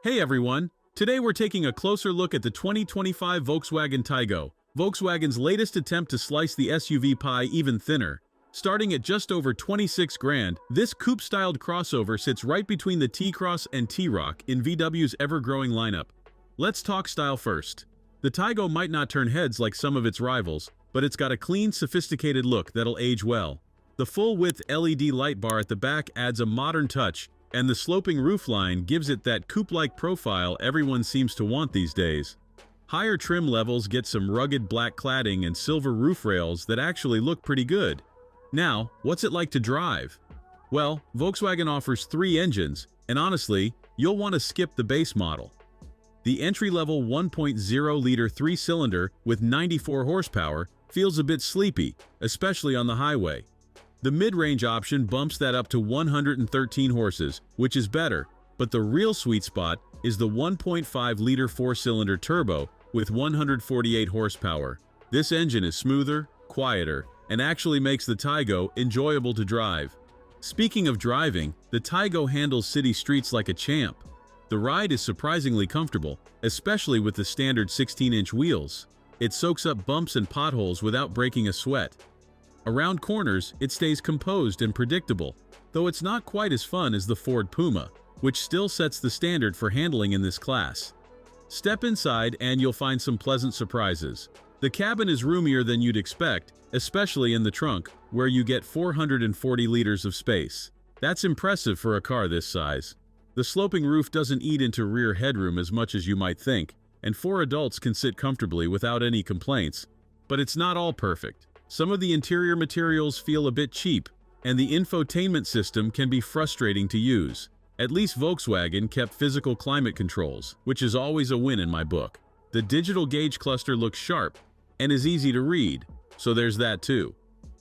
Hey everyone! Today we're taking a closer look at the 2025 Volkswagen Taigo, Volkswagen's latest attempt to slice the SUV pie even thinner. Starting at just over 26 grand, this coupe-styled crossover sits right between the T-Cross and T-Roc in VW's ever-growing lineup. Let's talk style first. The Taigo might not turn heads like some of its rivals, but it's got a clean, sophisticated look that'll age well. The full-width LED light bar at the back adds a modern touch, and the sloping roofline gives it that coupe-like profile everyone seems to want these days. Higher trim levels get some rugged black cladding and silver roof rails that actually look pretty good. Now, what's it like to drive? Well, Volkswagen offers 3 engines, and honestly, you'll want to skip the base model. The entry-level 1.0-liter 3-cylinder with 94 horsepower feels a bit sleepy, especially on the highway. The mid-range option bumps that up to 113 horses, which is better, but the real sweet spot is the 1.5-liter 4-cylinder turbo with 148 horsepower. This engine is smoother, quieter, and actually makes the Taigo enjoyable to drive. Speaking of driving, the Taigo handles city streets like a champ. The ride is surprisingly comfortable, especially with the standard 16-inch wheels. It soaks up bumps and potholes without breaking a sweat. Around corners, it stays composed and predictable, though it's not quite as fun as the Ford Puma, which still sets the standard for handling in this class. Step inside and you'll find some pleasant surprises. The cabin is roomier than you'd expect, especially in the trunk, where you get 440 liters of space. That's impressive for a car this size. The sloping roof doesn't eat into rear headroom as much as you might think, and 4 adults can sit comfortably without any complaints. But it's not all perfect. Some of the interior materials feel a bit cheap, and the infotainment system can be frustrating to use. At least Volkswagen kept physical climate controls, which is always a win in my book. The digital gauge cluster looks sharp and is easy to read, so there's that too.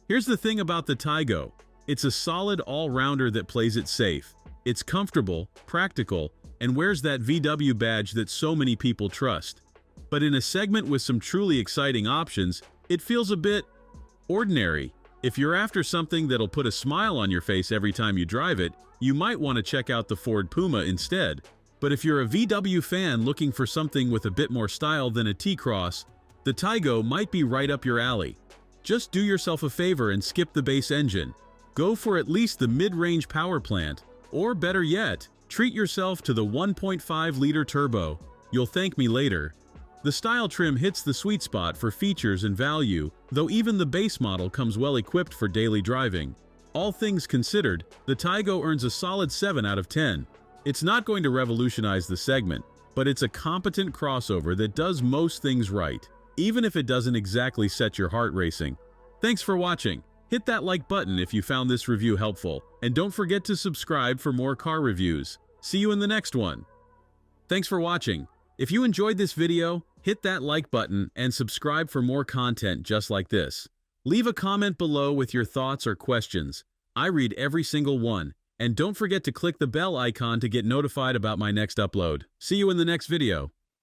Here's the thing about the Taigo. It's a solid all-rounder that plays it safe. It's comfortable, practical, and wears that VW badge that so many people trust. But in a segment with some truly exciting options, it feels a bit ordinary. If you're after something that'll put a smile on your face every time you drive it, you might want to check out the Ford Puma instead. But if you're a VW fan looking for something with a bit more style than a T-Cross, the Taigo might be right up your alley. Just do yourself a favor and skip the base engine. Go for at least the mid-range power plant, or better yet, treat yourself to the 1.5-liter turbo. You'll thank me later. The style trim hits the sweet spot for features and value, though even the base model comes well equipped for daily driving. All things considered, the Taigo earns a solid 7 out of 10. It's not going to revolutionize the segment, but it's a competent crossover that does most things right, even if it doesn't exactly set your heart racing. Thanks for watching. Hit that like button if you found this review helpful, and don't forget to subscribe for more car reviews. See you in the next one. Thanks for watching. If you enjoyed this video, hit that like button and subscribe for more content just like this. Leave a comment below with your thoughts or questions. I read every single one. And don't forget to click the bell icon to get notified about my next upload. See you in the next video.